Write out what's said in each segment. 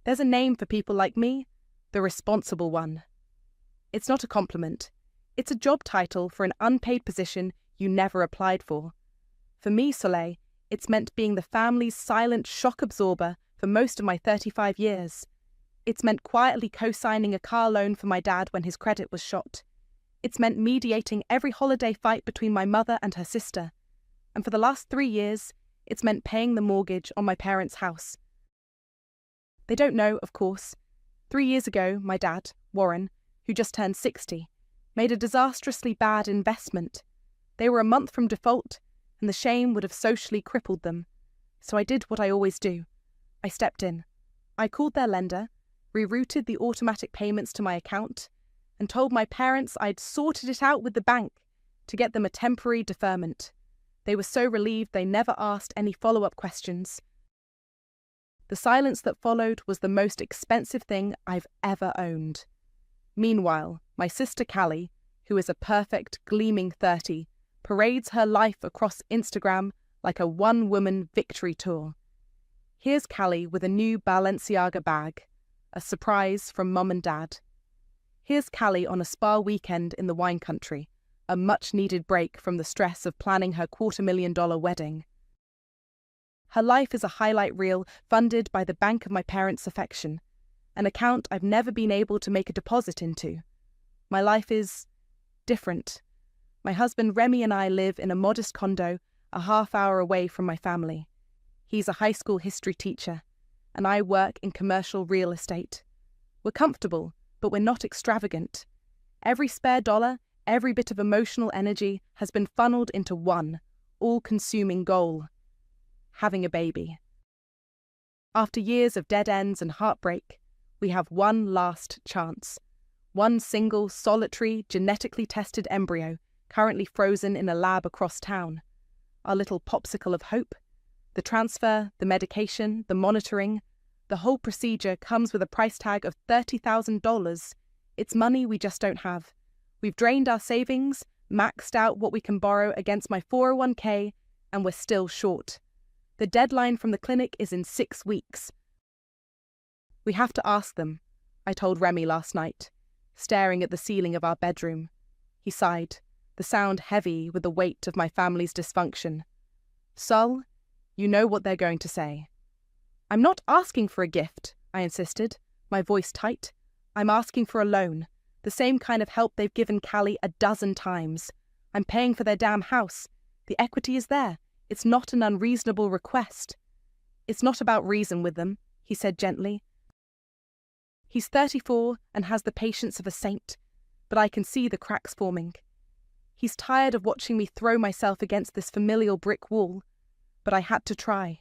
There's a name for people like me, the responsible one. It's not a compliment. It's a job title for an unpaid position you never applied for. For me, Soleil, it's meant being the family's silent shock absorber for most of my 35 years. It's meant quietly co-signing a car loan for my dad when his credit was shot. It's meant mediating every holiday fight between my mother and her sister. And for the last 3 years, it's meant paying the mortgage on my parents' house. They don't know, of course. 3 years ago, my dad, Warren, who just turned 60, made a disastrously bad investment. They were a month from default, and the shame would have socially crippled them. So I did what I always do. I stepped in. I called their lender, rerouted the automatic payments to my account, and told my parents I'd sorted it out with the bank to get them a temporary deferment. They were so relieved they never asked any follow-up questions. The silence that followed was the most expensive thing I've ever owned. Meanwhile, my sister Callie, who is a perfect, gleaming 30, parades her life across Instagram like a one-woman victory tour. Here's Callie with a new Balenciaga bag, a surprise from Mum and Dad. Here's Callie on a spa weekend in the wine country, a much-needed break from the stress of planning her $250,000 wedding. Her life is a highlight reel funded by the bank of my parents' affection, an account I've never been able to make a deposit into. My life is different. My husband Remy and I live in a modest condo a half-hour away from my family. He's a high school history teacher, and I work in commercial real estate. We're comfortable, but we're not extravagant. Every spare dollar, every bit of emotional energy has been funneled into one, all-consuming goal: having a baby. After years of dead ends and heartbreak, we have one last chance. One single, solitary, genetically tested embryo currently frozen in a lab across town. Our little popsicle of hope. The transfer, the medication, the monitoring, the whole procedure comes with a price tag of $30,000. It's money we just don't have. We've drained our savings, maxed out what we can borrow against my 401k, and we're still short. The deadline from the clinic is in 6 weeks. We have to ask them, I told Remy last night, staring at the ceiling of our bedroom. He sighed, the sound heavy with the weight of my family's dysfunction. Sol, you know what they're going to say. I'm not asking for a gift, I insisted, my voice tight. I'm asking for a loan, the same kind of help they've given Callie a dozen times. I'm paying for their damn house. The equity is there. It's not an unreasonable request. It's not about reason with them, he said gently. He's 34 and has the patience of a saint, but I can see the cracks forming. He's tired of watching me throw myself against this familial brick wall, but I had to try.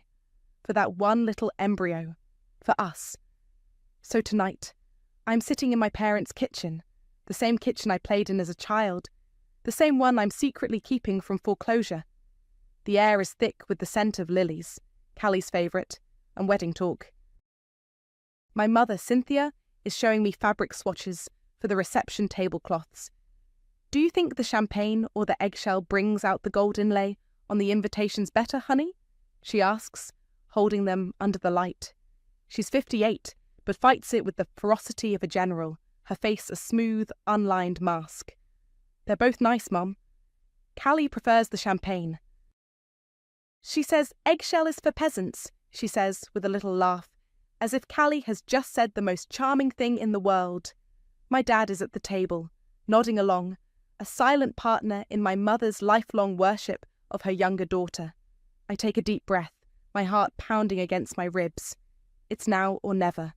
For that one little embryo. For us. So tonight, I'm sitting in my parents' kitchen, the same kitchen I played in as a child, the same one I'm secretly keeping from foreclosure. The air is thick with the scent of lilies, Callie's favourite, and wedding talk. My mother, Cynthia, is showing me fabric swatches for the reception tablecloths. Do you think the champagne or the eggshell brings out the gold inlay on the invitations better, honey? She asks, holding them under the light. She's 58, but fights it with the ferocity of a general, her face a smooth, unlined mask. They're both nice, Mum. Callie prefers the champagne. She says eggshell is for peasants, she says with a little laugh, as if Callie has just said the most charming thing in the world. My dad is at the table, nodding along, a silent partner in my mother's lifelong worship of her younger daughter. I take a deep breath, my heart pounding against my ribs. It's now or never.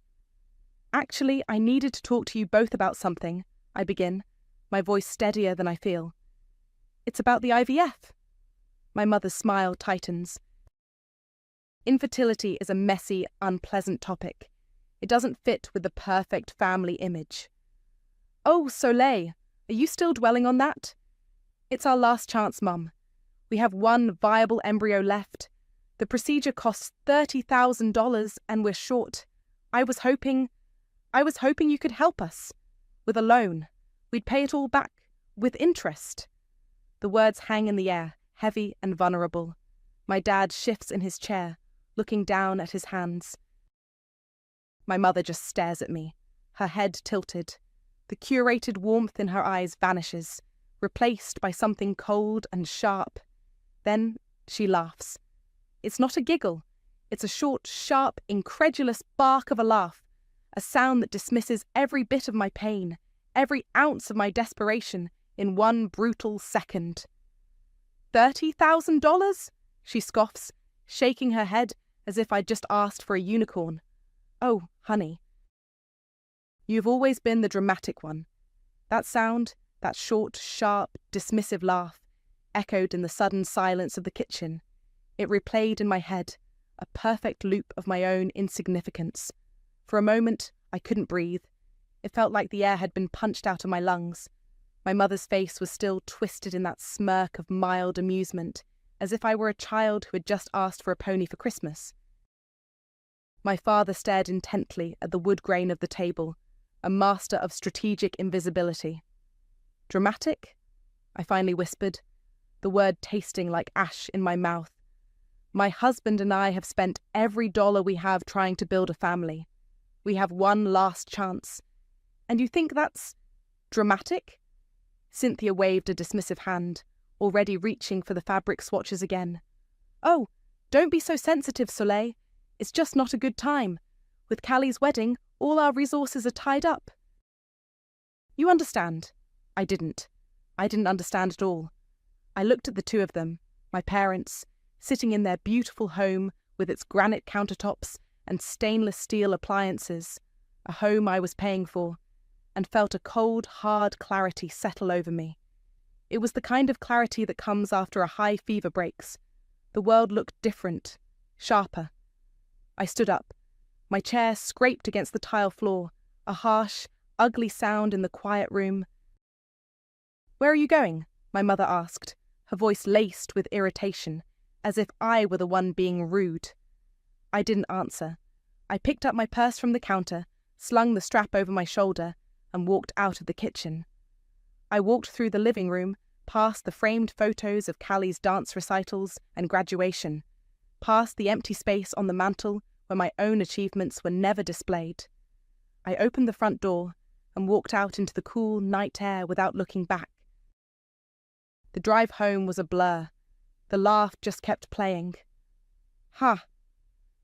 Actually, I needed to talk to you both about something, I begin, my voice steadier than I feel. It's about the IVF. My mother's smile tightens. Infertility is a messy, unpleasant topic. It doesn't fit with the perfect family image. Oh, Soleil, are you still dwelling on that? It's our last chance, Mum. We have one viable embryo left. The procedure costs $30,000 and we're short. I was hoping you could help us. With a loan. We'd pay it all back. With interest. The words hang in the air, heavy and vulnerable. My dad shifts in his chair, looking down at his hands. My mother just stares at me, her head tilted. The curated warmth in her eyes vanishes, replaced by something cold and sharp. Then she laughs. It's not a giggle. It's a short, sharp, incredulous bark of a laugh, a sound that dismisses every bit of my pain, every ounce of my desperation in one brutal second. $30,000? She scoffs, shaking her head as if I'd just asked for a unicorn. Oh, honey. You've always been the dramatic one. That sound, that short, sharp, dismissive laugh, echoed in the sudden silence of the kitchen. It replayed in my head, a perfect loop of my own insignificance. For a moment, I couldn't breathe. It felt like the air had been punched out of my lungs. My mother's face was still twisted in that smirk of mild amusement, as if I were a child who had just asked for a pony for Christmas. My father stared intently at the wood grain of the table, a master of strategic invisibility. Dramatic? I finally whispered, the word tasting like ash in my mouth. My husband and I have spent every dollar we have trying to build a family. We have one last chance. And you think that's dramatic? Cynthia waved a dismissive hand, already reaching for the fabric swatches again. Oh, don't be so sensitive, Soleil. It's just not a good time. With Callie's wedding, all our resources are tied up. You understand. I didn't. I didn't understand at all. I looked at the two of them, my parents, sitting in their beautiful home with its granite countertops and stainless steel appliances, a home I was paying for, and felt a cold, hard clarity settle over me. It was the kind of clarity that comes after a high fever breaks. The world looked different, sharper. I stood up. My chair scraped against the tile floor, a harsh, ugly sound in the quiet room. "Where are you going?" my mother asked, her voice laced with irritation, as if I were the one being rude. I didn't answer. I picked up my purse from the counter, slung the strap over my shoulder, and walked out of the kitchen. I walked through the living room, past the framed photos of Callie's dance recitals and graduation, past the empty space on the mantel where my own achievements were never displayed. I opened the front door and walked out into the cool night air without looking back. The drive home was a blur. The laugh just kept playing. Ha!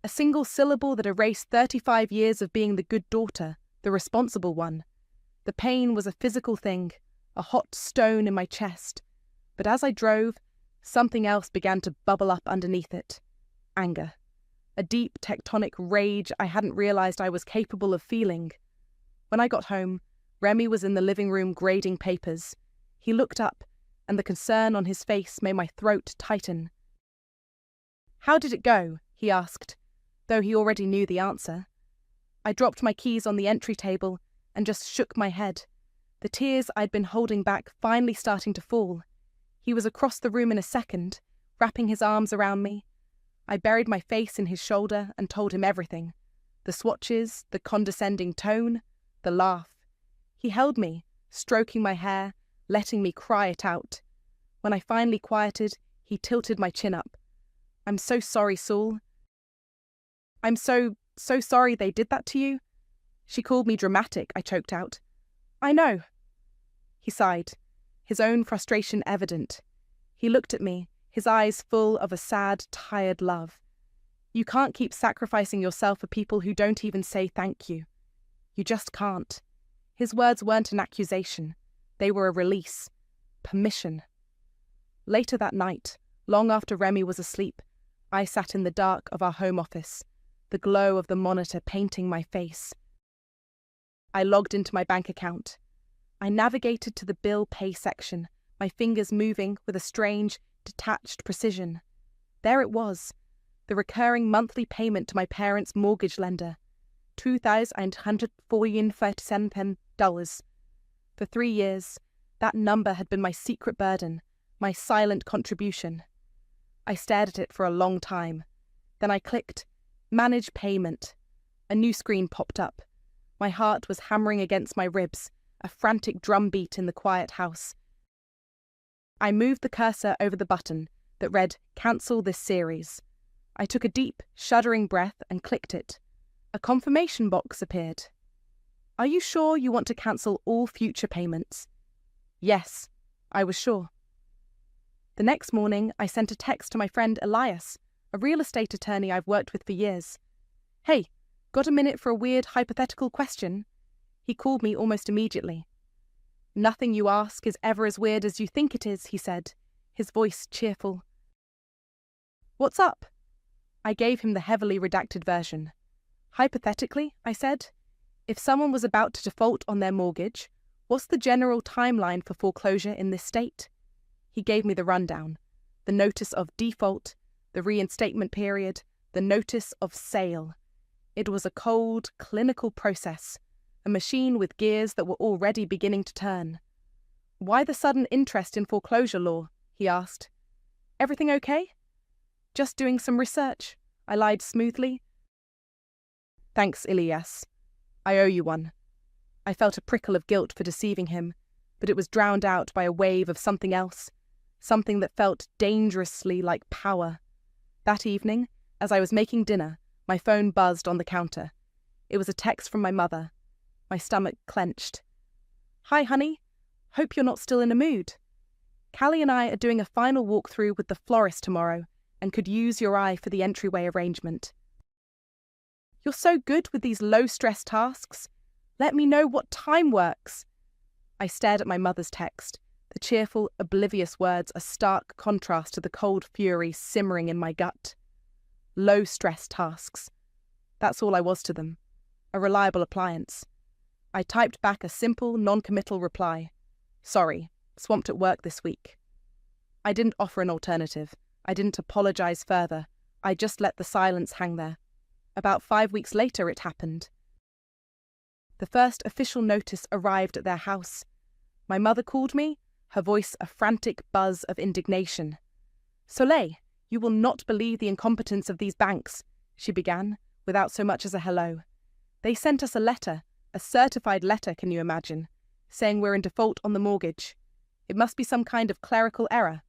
A single syllable that erased 35 years of being the good daughter, the responsible one. The pain was a physical thing, a hot stone in my chest. But as I drove, something else began to bubble up underneath it. Anger. A deep tectonic rage I hadn't realized I was capable of feeling. When I got home, Remy was in the living room grading papers. He looked up, and the concern on his face made my throat tighten. "How did it go?" he asked, though he already knew the answer. I dropped my keys on the entry table and just shook my head, the tears I'd been holding back finally starting to fall. He was across the room in a second, wrapping his arms around me. I buried my face in his shoulder and told him everything. The swatches, the condescending tone, the laugh. He held me, stroking my hair, letting me cry it out. When I finally quieted, he tilted my chin up. "I'm so sorry, Saul. I'm so sorry they did that to you." She called me dramatic, I choked out. "I know." He sighed, his own frustration evident. He looked at me, his eyes full of a sad, tired love. "You can't keep sacrificing yourself for people who don't even say thank you. You just can't." His words weren't an accusation. They were a release. Permission. Later that night, long after Remy was asleep, I sat in the dark of our home office, the glow of the monitor painting my face. I logged into my bank account. I navigated to the bill pay section, my fingers moving with a strange, detached precision. There it was, the recurring monthly payment to my parents' mortgage lender, $2,147. For 3 years, that number had been my secret burden, my silent contribution. I stared at it for a long time. Then I clicked, Manage Payment. A new screen popped up. My heart was hammering against my ribs, a frantic drumbeat in the quiet house. I moved the cursor over the button that read, Cancel this series. I took a deep, shuddering breath and clicked it. A confirmation box appeared. Are you sure you want to cancel all future payments? Yes, I was sure. The next morning, I sent a text to my friend Elias, a real estate attorney I've worked with for years. Hey, got a minute for a weird hypothetical question? He called me almost immediately. Nothing you ask is ever as weird as you think it is, he said, his voice cheerful. What's up? I gave him the heavily redacted version. Hypothetically, I said, if someone was about to default on their mortgage, what's the general timeline for foreclosure in this state? He gave me the rundown. The notice of default, the reinstatement period, the notice of sale. It was a cold, clinical process, a machine with gears that were already beginning to turn. Why the sudden interest in foreclosure law? He asked. Everything okay? Just doing some research, I lied smoothly. Thanks, Elias. I owe you one. I felt a prickle of guilt for deceiving him, but it was drowned out by a wave of something else, something that felt dangerously like power. That evening, as I was making dinner, my phone buzzed on the counter. It was a text from my mother. My stomach clenched. Hi, honey. Hope you're not still in a mood. Callie and I are doing a final walkthrough with the florist tomorrow and could use your eye for the entryway arrangement. You're so good with these low-stress tasks. Let me know what time works. I stared at my mother's text, the cheerful, oblivious words a stark contrast to the cold fury simmering in my gut. Low-stress tasks. That's all I was to them. A reliable appliance. I typed back a simple, non-committal reply. Sorry, swamped at work this week. I didn't offer an alternative. I didn't apologize further. I just let the silence hang there. About 5 weeks later, it happened. The first official notice arrived at their house. My mother called me, her voice a frantic buzz of indignation. Soleil, you will not believe the incompetence of these banks, she began, without so much as a hello. They sent us a letter, a certified letter, can you imagine, saying we're in default on the mortgage. It must be some kind of clerical error.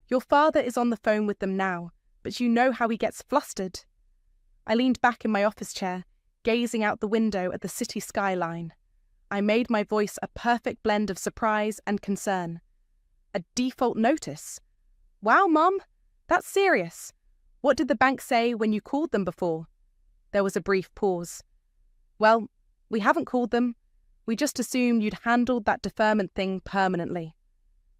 Your father is on the phone with them now, but you know how he gets flustered. I leaned back in my office chair, gazing out the window at the city skyline. I made my voice a perfect blend of surprise and concern. A default notice? Wow, Mum, that's serious. What did the bank say when you called them before? There was a brief pause. Well, we haven't called them. We just assumed you'd handled that deferment thing permanently.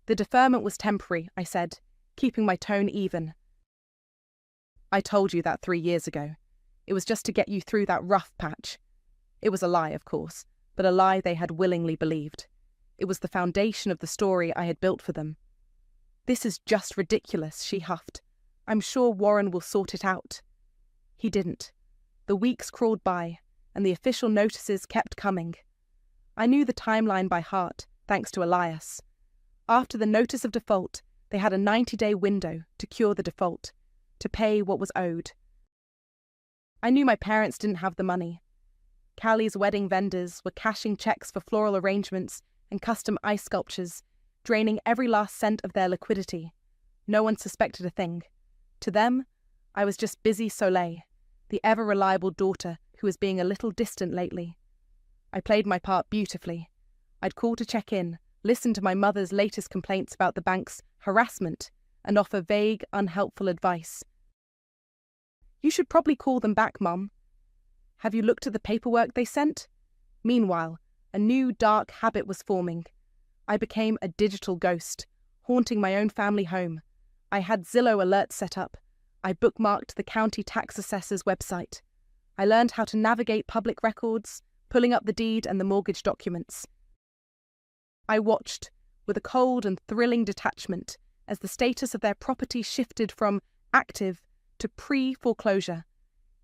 The deferment was temporary, I said, keeping my tone even. I told you that 3 years ago. It was just to get you through that rough patch. It was a lie, of course, but a lie they had willingly believed. It was the foundation of the story I had built for them. This is just ridiculous, she huffed. I'm sure Warren will sort it out. He didn't. The weeks crawled by, and the official notices kept coming. I knew the timeline by heart, thanks to Elias. After the notice of default, they had a 90-day window to cure the default, to pay what was owed. I knew my parents didn't have the money. Callie's wedding vendors were cashing checks for floral arrangements and custom ice sculptures, draining every last cent of their liquidity. No one suspected a thing. To them, I was just busy Soleil, the ever-reliable daughter who was being a little distant lately. I played my part beautifully. I'd call to check in, listen to my mother's latest complaints about the bank's harassment, and offer vague, unhelpful advice. You should probably call them back, Mum. Have you looked at the paperwork they sent? Meanwhile, a new dark habit was forming. I became a digital ghost, haunting my own family home. I had Zillow alerts set up. I bookmarked the county tax assessor's website. I learned how to navigate public records, pulling up the deed and the mortgage documents. I watched, with a cold and thrilling detachment, as the status of their property shifted from active to pre-foreclosure.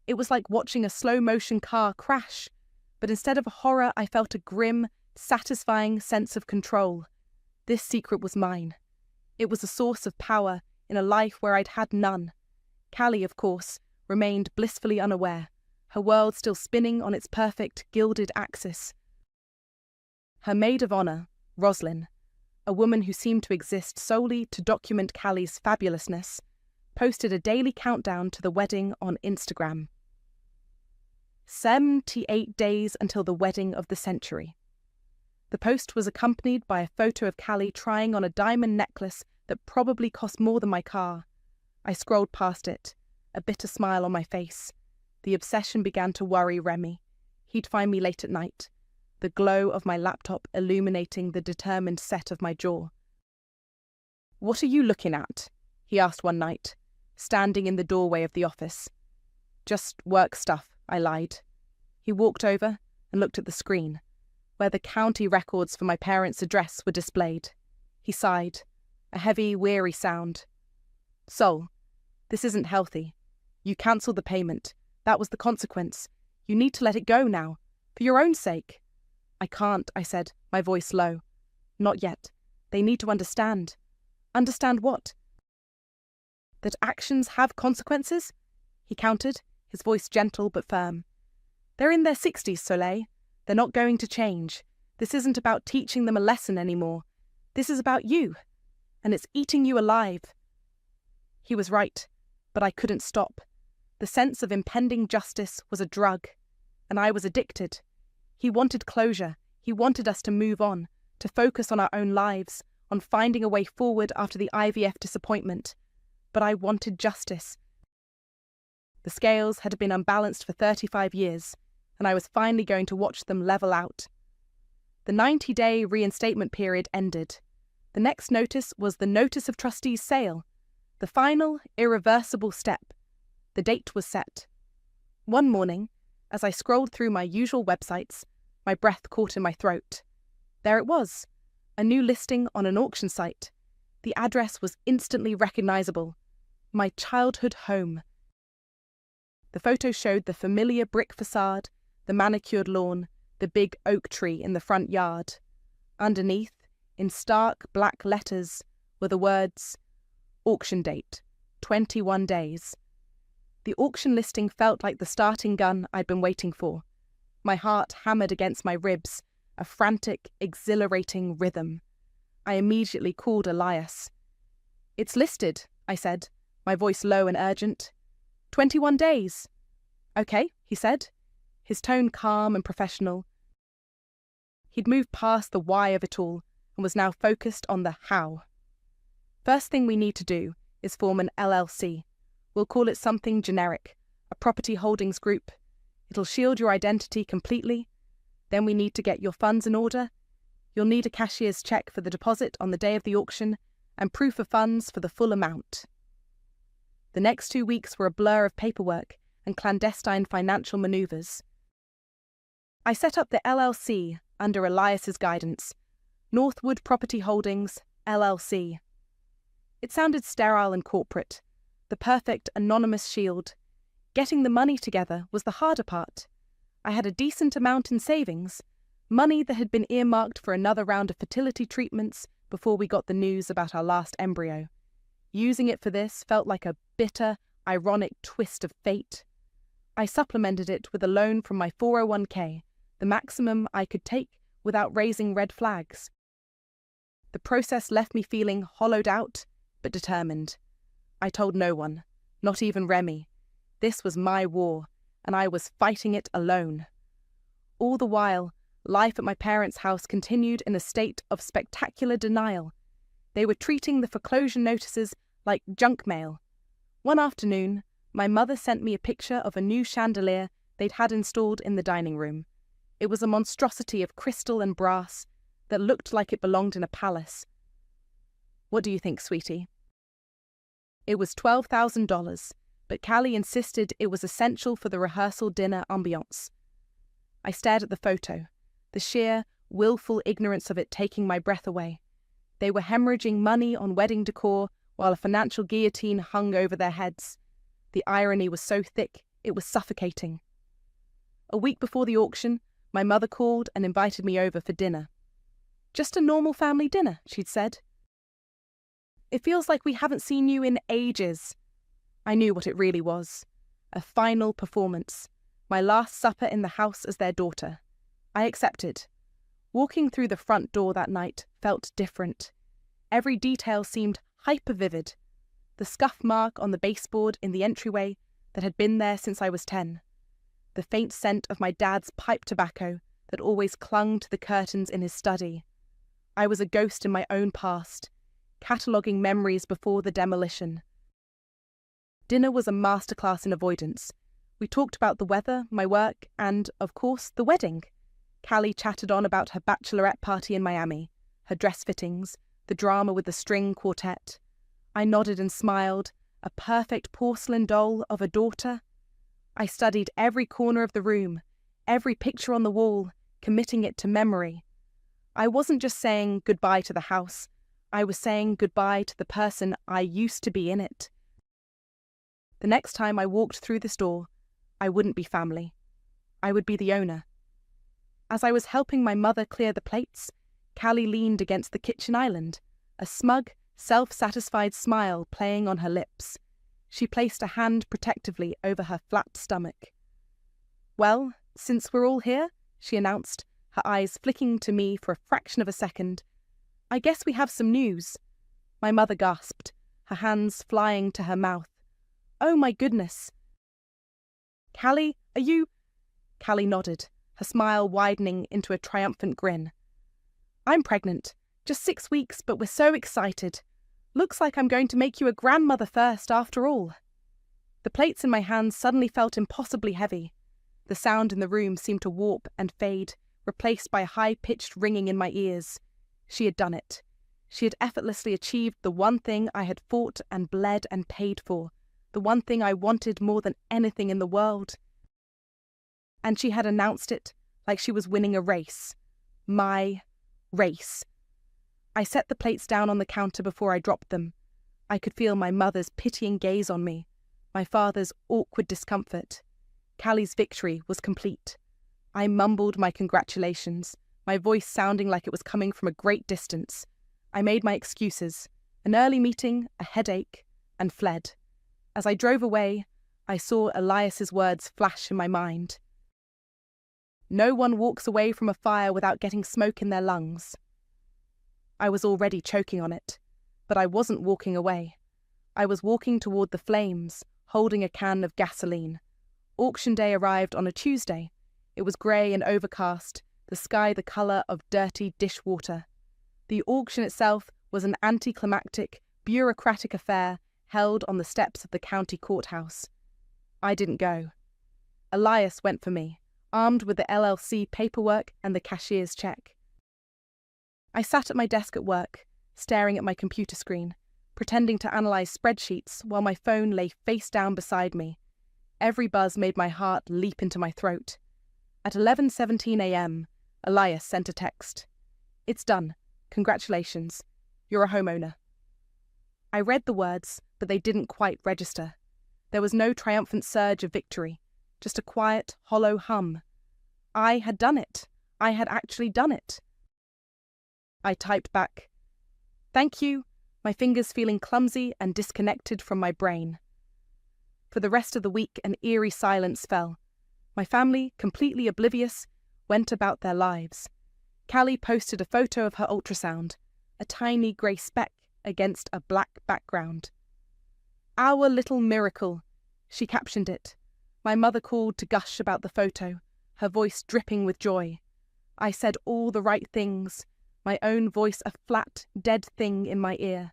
It was like watching a slow-motion car crash, but instead of horror, I felt a grim, satisfying sense of control. This secret was mine. It was a source of power in a life where I'd had none. Callie, of course, remained blissfully unaware, her world still spinning on its perfect, gilded axis. Her maid of honour, Roslyn, a woman who seemed to exist solely to document Callie's fabulousness, posted a daily countdown to the wedding on Instagram. 78 days until the wedding of the century. The post was accompanied by a photo of Callie trying on a diamond necklace that probably cost more than my car. I scrolled past it, a bitter smile on my face. The obsession began to worry Remy. He'd find me late at night, the glow of my laptop illuminating the determined set of my jaw. "What are you looking at?" he asked one night, standing in the doorway of the office. "Just work stuff," I lied. He walked over and looked at the screen, where the county records for my parents' address were displayed. He sighed, a heavy, weary sound. "Sol, this isn't healthy. You cancelled the payment. That was the consequence. You need to let it go now, for your own sake." "I can't," I said, my voice low. "Not yet. They need to understand." "Understand what?" "That actions have consequences?" He countered, his voice gentle but firm. "They're in their 60s, Soleil. They're not going to change. This isn't about teaching them a lesson anymore. This is about you. And it's eating you alive." He was right, but I couldn't stop. The sense of impending justice was a drug, and I was addicted. He wanted closure. He wanted us to move on, to focus on our own lives, on finding a way forward after the IVF disappointment. But I wanted justice. The scales had been unbalanced for 35 years, and I was finally going to watch them level out. The 90-day reinstatement period ended. The next notice was the Notice of Trustees sale, the final, irreversible step. The date was set. One morning, as I scrolled through my usual websites, my breath caught in my throat. There it was, a new listing on an auction site. The address was instantly recognizable. My childhood home. The photo showed the familiar brick facade, the manicured lawn, the big oak tree in the front yard. Underneath, in stark black letters, were the words, "Auction date, 21 days." The auction listing felt like the starting gun I'd been waiting for. My heart hammered against my ribs, a frantic, exhilarating rhythm. I immediately called Elias. "It's listed," I said, my voice low and urgent. 21 days. "Okay," he said, his tone calm and professional. He'd moved past the why of it all and was now focused on the how. "First thing we need to do is form an LLC. We'll call it something generic, a property holdings group. It'll shield your identity completely. Then we need to get your funds in order. You'll need a cashier's check for the deposit on the day of the auction and proof of funds for the full amount." The next 2 weeks were a blur of paperwork and clandestine financial maneuvers. I set up the LLC under Elias's guidance, Northwood Property Holdings, LLC. It sounded sterile and corporate, the perfect anonymous shield. Getting the money together was the harder part. I had a decent amount in savings, money that had been earmarked for another round of fertility treatments before we got the news about our last embryo. Using it for this felt like a bitter, ironic twist of fate. I supplemented it with a loan from my 401k, the maximum I could take without raising red flags. The process left me feeling hollowed out, but determined. I told no one, not even Remy. This was my war, and I was fighting it alone. All the while, life at my parents' house continued in a state of spectacular denial. They were treating the foreclosure notices like junk mail. One afternoon, my mother sent me a picture of a new chandelier they'd had installed in the dining room. It was a monstrosity of crystal and brass that looked like it belonged in a palace. "What do you think, sweetie?" It was $12,000, but Callie insisted it was essential for the rehearsal dinner ambiance. I stared at the photo, the sheer, willful ignorance of it taking my breath away. They were hemorrhaging money on wedding decor while a financial guillotine hung over their heads. The irony was so thick, it was suffocating. A week before the auction, my mother called and invited me over for dinner. "Just a normal family dinner," she'd said. "It feels like we haven't seen you in ages." I knew what it really was. A final performance. My last supper in the house as their daughter. I accepted. Walking through the front door that night felt different. Every detail seemed hyper-vivid. The scuff mark on the baseboard in the entryway that had been there since I was 10. the faint scent of my dad's pipe tobacco that always clung to the curtains in his study. I was a ghost in my own past, cataloguing memories before the demolition. Dinner was a masterclass in avoidance. We talked about the weather, my work, and, of course, the wedding. Callie chatted on about her bachelorette party in Miami, her dress fittings, the drama with the string quartet. I nodded and smiled, a perfect porcelain doll of a daughter. I studied every corner of the room, every picture on the wall, committing it to memory. I wasn't just saying goodbye to the house, I was saying goodbye to the person I used to be in it. The next time I walked through this door, I wouldn't be family. I would be the owner. As I was helping my mother clear the plates, Callie leaned against the kitchen island, a smug, self-satisfied smile playing on her lips. She placed a hand protectively over her flat stomach. "Well, since we're all here," she announced, her eyes flicking to me for a fraction of a second, "I guess we have some news." My mother gasped, her hands flying to her mouth. "Oh my goodness." "Callie, are you—" Callie nodded, her smile widening into a triumphant grin. "I'm pregnant. Just 6 weeks, but we're so excited. Looks like I'm going to make you a grandmother first, after all." The plates in my hands suddenly felt impossibly heavy. The sound in the room seemed to warp and fade, replaced by a high-pitched ringing in my ears. She had done it. She had effortlessly achieved the one thing I had fought and bled and paid for, the one thing I wanted more than anything in the world. And she had announced it like she was winning a race. My race. I set the plates down on the counter before I dropped them. I could feel my mother's pitying gaze on me, my father's awkward discomfort. Callie's victory was complete. I mumbled my congratulations, my voice sounding like it was coming from a great distance. I made my excuses, an early meeting, a headache, and fled. As I drove away, I saw Elias's words flash in my mind. "No one walks away from a fire without getting smoke in their lungs." I was already choking on it, but I wasn't walking away. I was walking toward the flames, holding a can of gasoline. Auction day arrived on a Tuesday. It was grey and overcast, the sky the colour of dirty dishwater. The auction itself was an anticlimactic, bureaucratic affair held on the steps of the county courthouse. I didn't go. Elias went for me, armed with the LLC paperwork and the cashier's check. I sat at my desk at work, staring at my computer screen, pretending to analyse spreadsheets while my phone lay face down beside me. Every buzz made my heart leap into my throat. At 11:17 a.m, Elias sent a text. "It's done. Congratulations. You're a homeowner." I read the words, but they didn't quite register. There was no triumphant surge of victory, just a quiet, hollow hum. I had done it. I had actually done it. I typed back, "Thank you," my fingers feeling clumsy and disconnected from my brain. For the rest of the week, an eerie silence fell. My family, completely oblivious, went about their lives. Callie posted a photo of her ultrasound, a tiny grey speck against a black background. "Our little miracle," she captioned it. My mother called to gush about the photo, her voice dripping with joy. I said all the right things, my own voice a flat, dead thing in my ear.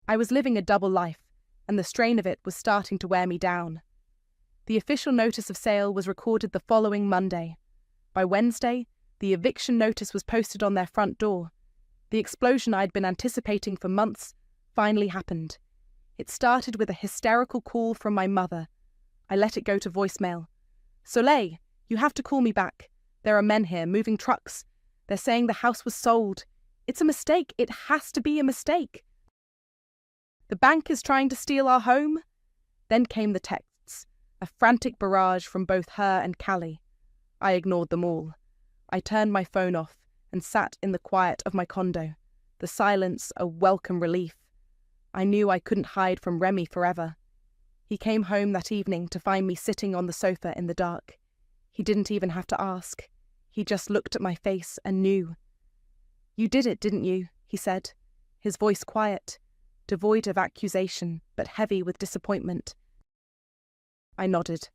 I was living a double life, and the strain of it was starting to wear me down. The official notice of sale was recorded the following Monday. By Wednesday, the eviction notice was posted on their front door. The explosion I'd been anticipating for months finally happened. It started with a hysterical call from my mother. I let it go to voicemail. "Soleil, you have to call me back. There are men here, moving trucks. They're saying the house was sold. It's a mistake. It has to be a mistake. The bank is trying to steal our home." Then came the texts, a frantic barrage from both her and Callie. I ignored them all. I turned my phone off and sat in the quiet of my condo, the silence a welcome relief. I knew I couldn't hide from Remy forever. He came home that evening to find me sitting on the sofa in the dark. He didn't even have to ask. He just looked at my face and knew. "You did it, didn't you?" he said, his voice quiet, devoid of accusation, but heavy with disappointment. I nodded.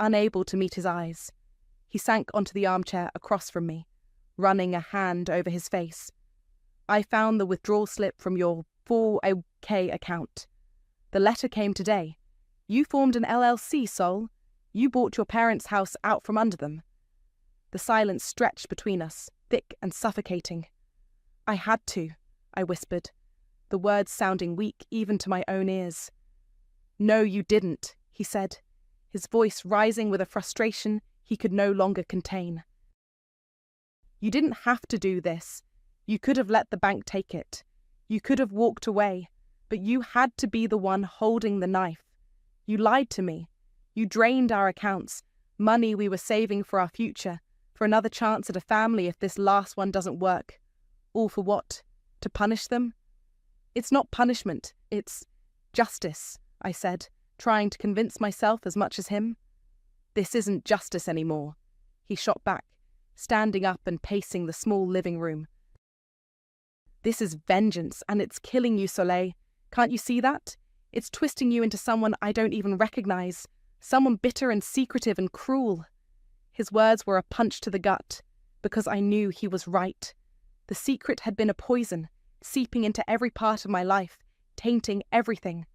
unable to meet his eyes. He sank onto the armchair across from me, running a hand over his face. I found the withdrawal slip from your 401k account. The letter came today. You formed an LLC, Sol. You bought your parents' house out from under them. The silence stretched between us, thick and suffocating. I had to, I whispered, the words sounding weak even to my own ears. No, you didn't, he said, his voice rising with a frustration he could no longer contain. You didn't have to do this. You could have let the bank take it. You could have walked away, but you had to be the one holding the knife. You lied to me. You drained our accounts, money we were saving for our future, for another chance at a family if this last one doesn't work. All for what? To punish them? It's not punishment, it's justice, I said, trying to convince myself as much as him. This isn't justice anymore, he shot back, standing up and pacing the small living room. This is vengeance, and it's killing you, Soleil. Can't you see that? It's twisting you into someone I don't even recognize, someone bitter and secretive and cruel. His words were a punch to the gut, because I knew he was right. The secret had been a poison, seeping into every part of my life, tainting everything.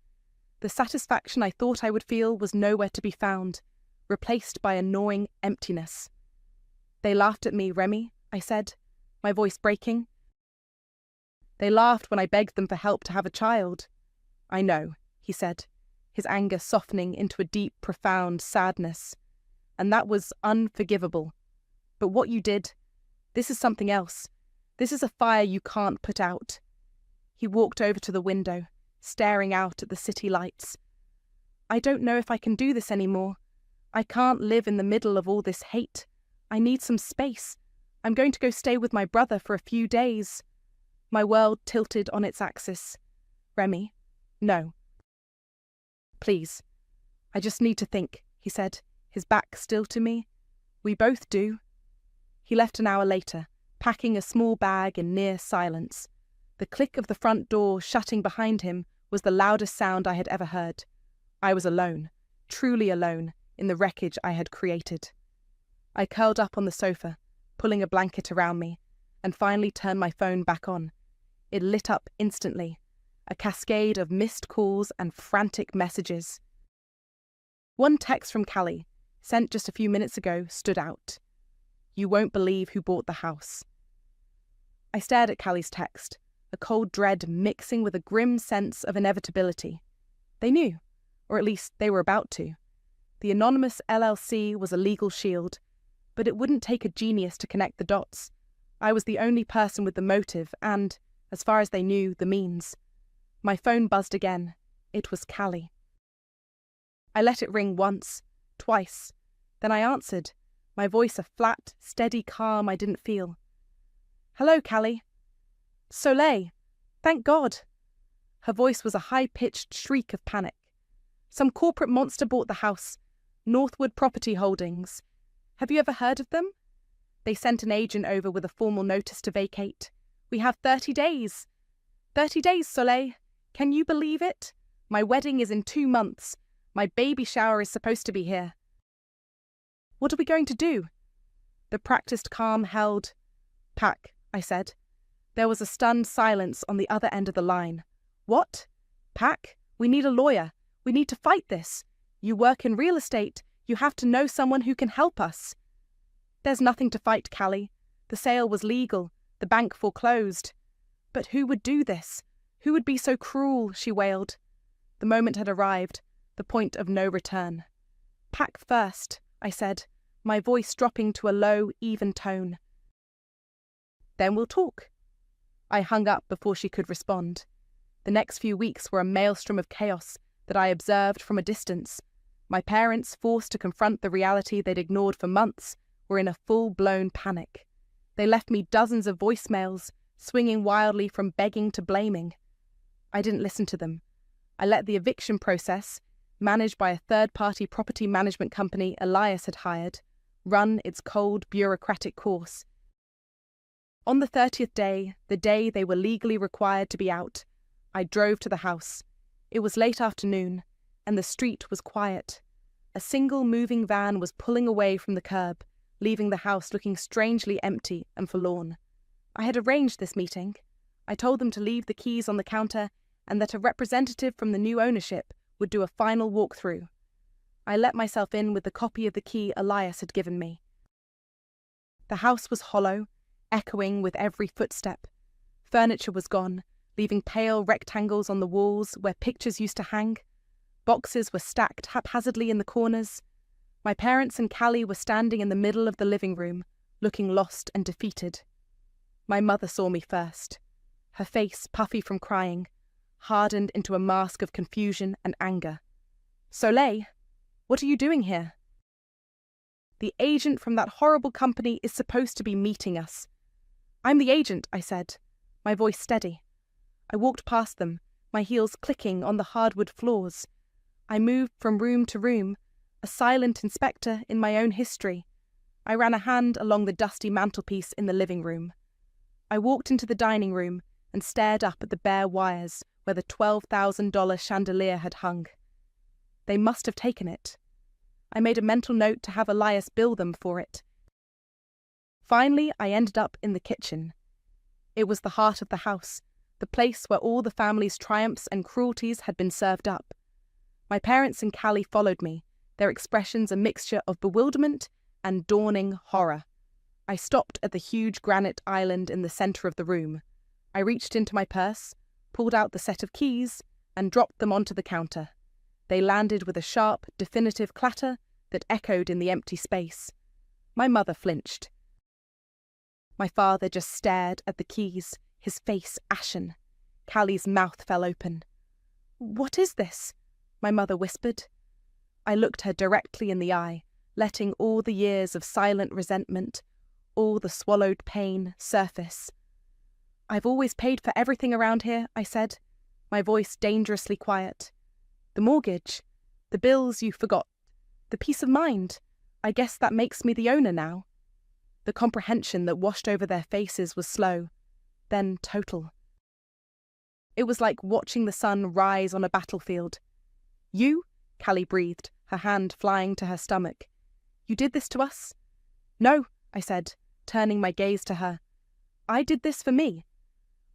The satisfaction I thought I would feel was nowhere to be found, replaced by a gnawing emptiness. They laughed at me, Remy, I said, my voice breaking. They laughed when I begged them for help to have a child. I know, he said, his anger softening into a deep, profound sadness. And that was unforgivable. But what you did, this is something else. This is a fire you can't put out. He walked over to the window, staring out at the city lights. I don't know if I can do this anymore. I can't live in the middle of all this hate. I need some space. I'm going to go stay with my brother for a few days. My world tilted on its axis. Remy, no. Please. I just need to think, he said, his back still to me. We both do. He left an hour later, packing a small bag in near silence. The click of the front door shutting behind him was the loudest sound I had ever heard. I was alone, truly alone, in the wreckage I had created. I curled up on the sofa, pulling a blanket around me, and finally turned my phone back on. It lit up instantly, a cascade of missed calls and frantic messages. One text from Callie, sent just a few minutes ago, stood out. You won't believe who bought the house. I stared at Callie's text, a cold dread mixing with a grim sense of inevitability. They knew, or at least they were about to. The anonymous LLC was a legal shield, but it wouldn't take a genius to connect the dots. I was the only person with the motive and, as far as they knew, the means. My phone buzzed again. It was Callie. I let it ring once, twice. Then I answered, my voice a flat, steady calm I didn't feel. Hello, Callie. Soleil. Thank God. Her voice was a high-pitched shriek of panic. Some corporate monster bought the house. Northwood Property Holdings. Have you ever heard of them? They sent an agent over with a formal notice to vacate. We have 30 days. 30 days, Soleil. Can you believe it? My wedding is in 2 months. My baby shower is supposed to be here. What are we going to do? The practiced calm held. Pack, I said. There was a stunned silence on the other end of the line. What? Pack? We need a lawyer. We need to fight this. You work in real estate. You have to know someone who can help us. There's nothing to fight, Callie. The sale was legal. The bank foreclosed. But who would do this? Who would be so cruel? She wailed. The moment had arrived, the point of no return. Pack first, I said, my voice dropping to a low, even tone. Then we'll talk. I hung up before she could respond. The next few weeks were a maelstrom of chaos that I observed from a distance. My parents, forced to confront the reality they'd ignored for months, were in a full-blown panic. They left me dozens of voicemails, swinging wildly from begging to blaming. I didn't listen to them. I let the eviction process, managed by a third-party property management company Elias had hired, run its cold, bureaucratic course. On the 30th day, the day they were legally required to be out, I drove to the house. It was late afternoon, and the street was quiet. a single moving van was pulling away from the curb, leaving the house looking strangely empty and forlorn. I had arranged this meeting. I told them to leave the keys on the counter and that a representative from the new ownership would do a final walkthrough. I let myself in with the copy of the key Elias had given me. The house was hollow, echoing with every footstep. Furniture was gone, leaving pale rectangles on the walls where pictures used to hang. Boxes were stacked haphazardly in the corners. My parents and Callie were standing in the middle of the living room, looking lost and defeated. My mother saw me first. Her face, puffy from crying, hardened into a mask of confusion and anger. "Soleil, what are you doing here?" "The agent from that horrible company is supposed to be meeting us." "I'm the agent," I said, my voice steady. I walked past them, my heels clicking on the hardwood floors. I moved from room to room, a silent inspector in my own history. I ran a hand along the dusty mantelpiece in the living room. I walked into the dining room and stared up at the bare wires where the $12,000 chandelier had hung. They must have taken it. I made a mental note to have Elias bill them for it. Finally, I ended up in the kitchen. It was the heart of the house, the place where all the family's triumphs and cruelties had been served up. My parents and Callie followed me, their expressions a mixture of bewilderment and dawning horror. I stopped at the huge granite island in the centre of the room. I reached into my purse, pulled out the set of keys, and dropped them onto the counter. They landed with a sharp, definitive clatter that echoed in the empty space. My mother flinched. My father just stared at the keys, his face ashen. Callie's mouth fell open. "What is this?" my mother whispered. I looked her directly in the eye, letting all the years of silent resentment, all the swallowed pain, surface. "I've always paid for everything around here," I said, my voice dangerously quiet. "The mortgage, the bills you forgot, the peace of mind. I guess that makes me the owner now." The comprehension that washed over their faces was slow, then total. It was like watching the sun rise on a battlefield. "You?" Callie breathed, her hand flying to her stomach. "You did this to us?" "No," I said, turning my gaze to her. "I did this for me."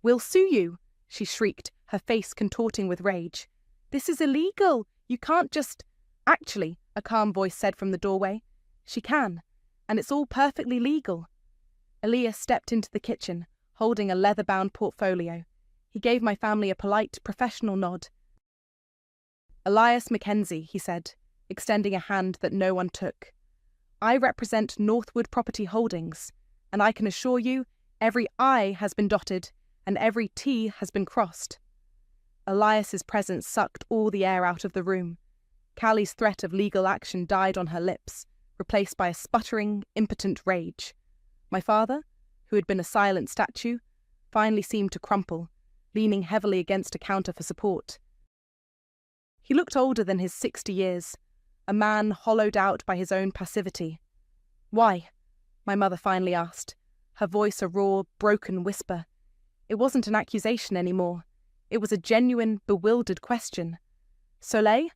"We'll sue you," she shrieked, her face contorting with rage. "This is illegal. You can't just—" "Actually," a calm voice said from the doorway, "she can, and it's all perfectly legal." Elias stepped into the kitchen, holding a leather-bound portfolio. He gave my family a polite, professional nod. "Elias Mackenzie," he said, extending a hand that no one took. "I represent Northwood Property Holdings, and I can assure you every I has been dotted and every T has been crossed." Elias's presence sucked all the air out of the room. Callie's threat of legal action died on her lips, replaced by a sputtering, impotent rage. My father, who had been a silent statue, finally seemed to crumple, leaning heavily against a counter for support. He looked older than his 60 years, a man hollowed out by his own passivity. "Why?" my mother finally asked, her voice a raw, broken whisper. It wasn't an accusation anymore. It was a genuine, bewildered question. "Soleil,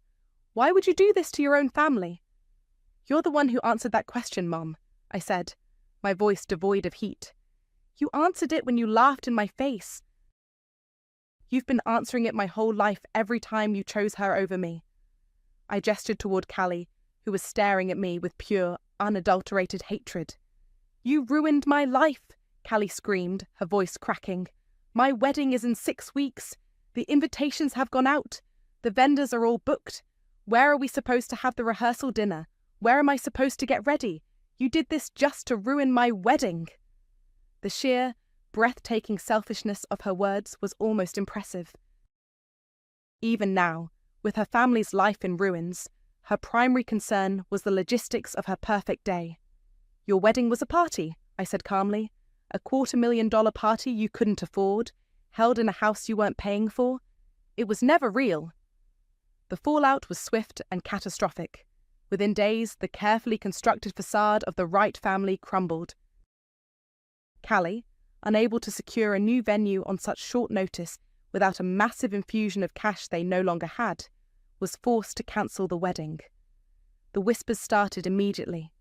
why would you do this to your own family?" "You're the one who answered that question, Mom," I said, my voice devoid of heat. "You answered it when you laughed in my face. You've been answering it my whole life every time you chose her over me." I gestured toward Callie, who was staring at me with pure, unadulterated hatred. "You ruined my life," Callie screamed, her voice cracking. "My wedding is in 6 weeks. The invitations have gone out. The vendors are all booked. Where are we supposed to have the rehearsal dinner? Where am I supposed to get ready? You did this just to ruin my wedding." The sheer, breathtaking selfishness of her words was almost impressive. Even now, with her family's life in ruins, her primary concern was the logistics of her perfect day. "Your wedding was a party," I said calmly. "A $250,000 party you couldn't afford, held in a house you weren't paying for. It was never real." The fallout was swift and catastrophic. Within days, the carefully constructed facade of the Wright family crumbled. Callie, unable to secure a new venue on such short notice without a massive infusion of cash they no longer had, was forced to cancel the wedding. The whispers started immediately.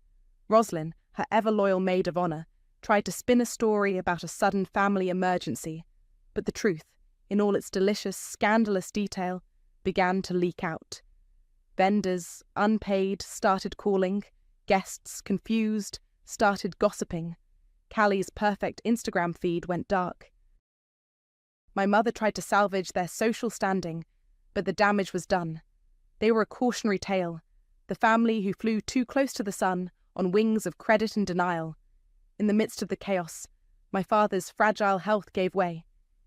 Roslyn, her ever-loyal maid of honour, tried to spin a story about a sudden family emergency, but the truth, in all its delicious, scandalous detail, began to leak out. Vendors, unpaid, started calling. Guests, confused, started gossiping. Callie's perfect Instagram feed went dark. My mother tried to salvage their social standing, but the damage was done. They were a cautionary tale, the family who flew too close to the sun on wings of credit and denial. In the midst of the chaos, my father's fragile health gave way.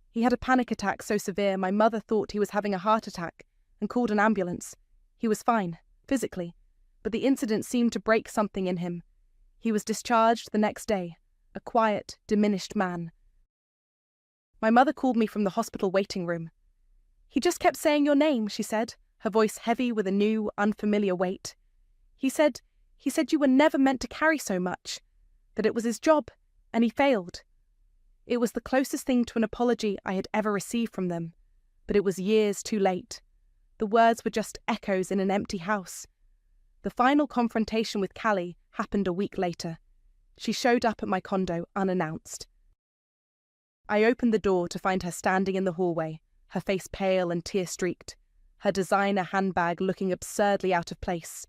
He had a panic attack so severe my mother thought he was having a heart attack and called an ambulance. He was fine, physically, but the incident seemed to break something in him. He was discharged the next day, a quiet, diminished man. My mother called me from the hospital waiting room. "He just kept saying your name," she said, her voice heavy with a new, unfamiliar weight. He said you were never meant to carry so much, that it was his job, and he failed." It was the closest thing to an apology I had ever received from them, but it was years too late. The words were just echoes in an empty house. The final confrontation with Callie happened a week later. She showed up at my condo unannounced. I opened the door to find her standing in the hallway, her face pale and tear-streaked, her designer handbag looking absurdly out of place.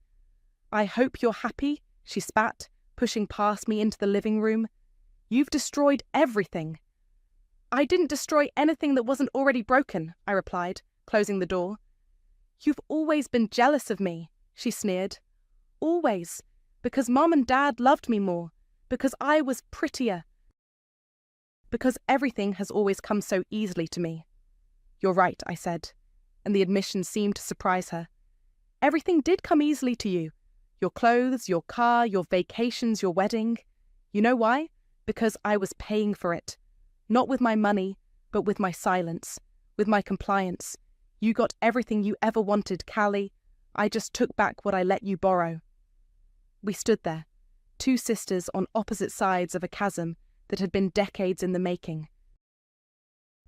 "I hope you're happy," she spat, pushing past me into the living room. "You've destroyed everything." "I didn't destroy anything that wasn't already broken," I replied, closing the door. "You've always been jealous of me," she sneered. "Always. Because Mom and Dad loved me more. Because I was prettier. Because everything has always come so easily to me." "You're right," I said, and the admission seemed to surprise her. "Everything did come easily to you. Your clothes, your car, your vacations, your wedding. You know why? Because I was paying for it. Not with my money, but with my silence, with my compliance. You got everything you ever wanted, Callie. I just took back what I let you borrow." We stood there, two sisters on opposite sides of a chasm that had been decades in the making.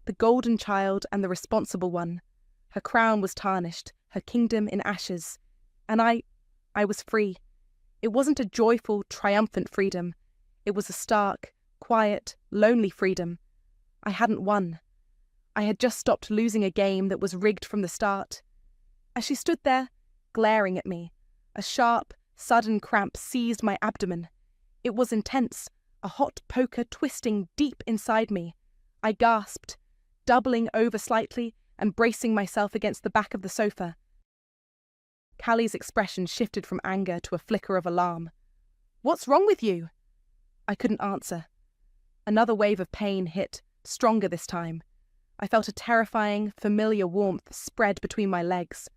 The golden child and the responsible one. Her crown was tarnished, her kingdom in ashes. And I was free. It wasn't a joyful, triumphant freedom. It was a stark, quiet, lonely freedom. I hadn't won. I had just stopped losing a game that was rigged from the start. As she stood there, glaring at me, a sharp, sudden cramp seized my abdomen. It was intense, a hot poker twisting deep inside me. I gasped, doubling over slightly and bracing myself against the back of the sofa. Callie's expression shifted from anger to a flicker of alarm. "What's wrong with you?" I couldn't answer. Another wave of pain hit, stronger this time. I felt a terrifying, familiar warmth spread between my legs.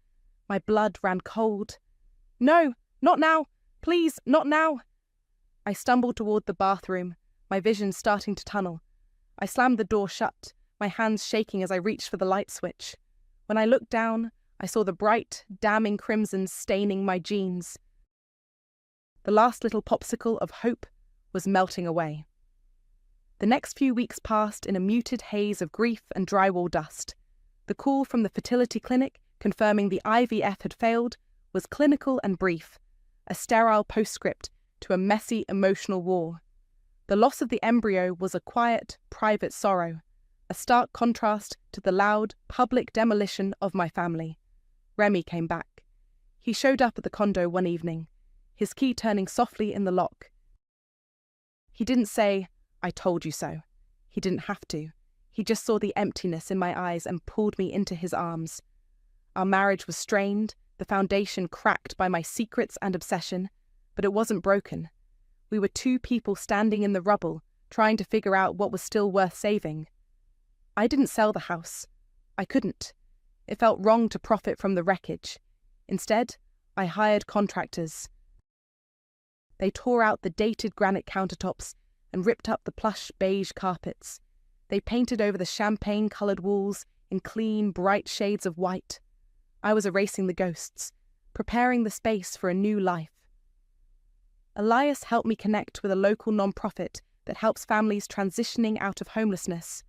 My blood ran cold. "No, not now! Please, not now!" I stumbled toward the bathroom, my vision starting to tunnel. I slammed the door shut, my hands shaking as I reached for the light switch. When I looked down, I saw the bright, damning crimson staining my jeans. The last little popsicle of hope was melting away. The next few weeks passed in a muted haze of grief and drywall dust. The call from the fertility clinic confirming the IVF had failed was clinical and brief, a sterile postscript to a messy emotional war. The loss of the embryo was a quiet, private sorrow, a stark contrast to the loud, public demolition of my family. Remy came back. He showed up at the condo one evening, his key turning softly in the lock. He didn't say, "I told you so." He didn't have to. He just saw the emptiness in my eyes and pulled me into his arms. Our marriage was strained, the foundation cracked by my secrets and obsession, but it wasn't broken. We were two people standing in the rubble, trying to figure out what was still worth saving. I didn't sell the house. I couldn't. It felt wrong to profit from the wreckage. Instead, I hired contractors. They tore out the dated granite countertops and ripped up the plush beige carpets. They painted over the champagne-coloured walls in clean, bright shades of white. I was erasing the ghosts, preparing the space for a new life. Elias helped me connect with a local non-profit that helps families transitioning out of homelessness.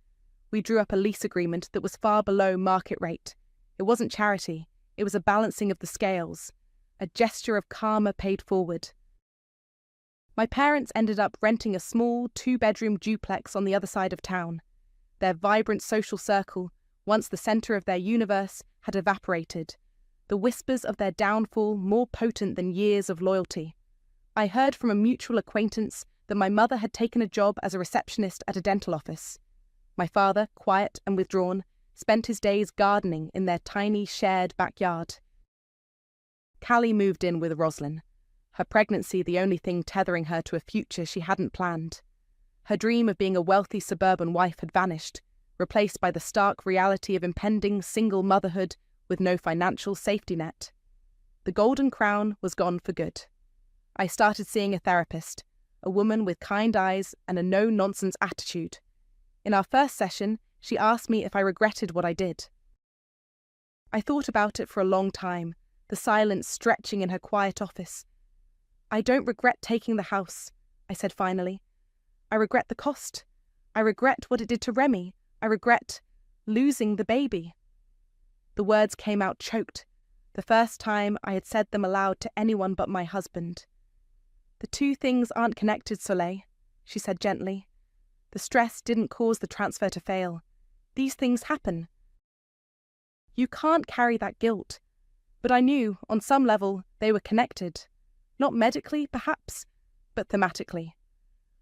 We drew up a lease agreement that was far below market rate. It wasn't charity, it was a balancing of the scales. a gesture of karma paid forward. My parents ended up renting a small 2-bedroom duplex on the other side of town. Their vibrant social circle, once the centre of their universe, had evaporated, the whispers of their downfall more potent than years of loyalty. I heard from a mutual acquaintance that my mother had taken a job as a receptionist at a dental office. My father, quiet and withdrawn, spent his days gardening in their tiny shared backyard. Callie moved in with Roslyn, her pregnancy the only thing tethering her to a future she hadn't planned. Her dream of being a wealthy suburban wife had vanished, replaced by the stark reality of impending single motherhood with no financial safety net. The golden crown was gone for good. I started seeing a therapist, a woman with kind eyes and a no-nonsense attitude. In our first session, she asked me if I regretted what I did. I thought about it for a long time, the silence stretching in her quiet office. "I don't regret taking the house," I said finally. "I regret the cost. I regret what it did to Remy. I regret losing the baby." The words came out choked, the first time I had said them aloud to anyone but my husband. "The two things aren't connected, Soleil," she said gently. "The stress didn't cause the transfer to fail. These things happen. You can't carry that guilt." But I knew, on some level, they were connected. Not medically, perhaps, but thematically.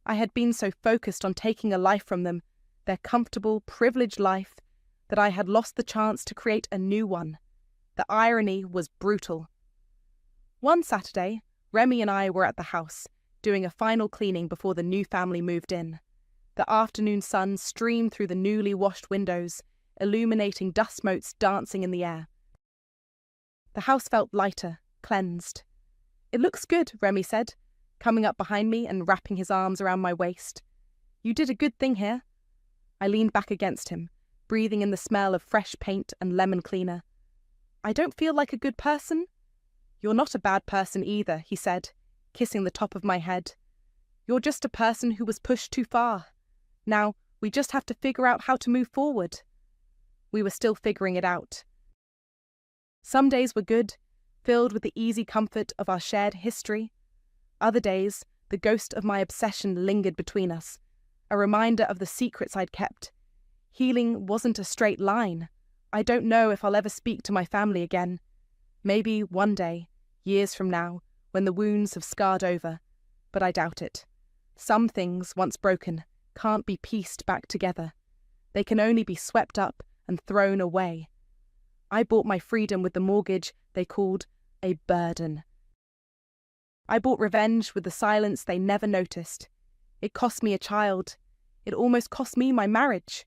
I had been so focused on taking a life from them, their comfortable, privileged life, that I had lost the chance to create a new one. The irony was brutal. One Saturday, Remy and I were at the house, doing a final cleaning before the new family moved in. The afternoon sun streamed through the newly washed windows, illuminating dust motes dancing in the air. The house felt lighter, cleansed. "It looks good," Remy said, coming up behind me and wrapping his arms around my waist. "You did a good thing here." I leaned back against him, breathing in the smell of fresh paint and lemon cleaner. "I don't feel like a good person." "You're not a bad person either," he said, kissing the top of my head. "You're just a person who was pushed too far. Now, we just have to figure out how to move forward." We were still figuring it out. Some days were good, filled with the easy comfort of our shared history. Other days, the ghost of my obsession lingered between us, a reminder of the secrets I'd kept. Healing wasn't a straight line. I don't know if I'll ever speak to my family again. Maybe one day, years from now, when the wounds have scarred over, but I doubt it. Some things, once broken, can't be pieced back together. They can only be swept up and thrown away. I bought my freedom with the mortgage they called a burden. I bought revenge with the silence they never noticed. It cost me a child. It almost cost me my marriage.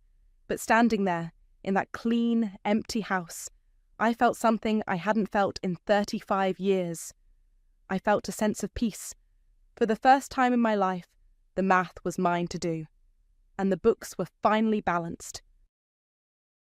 But standing there, in that clean, empty house, I felt something I hadn't felt in 35 years. I felt a sense of peace. For the first time in my life, the math was mine to do. And the books were finally balanced.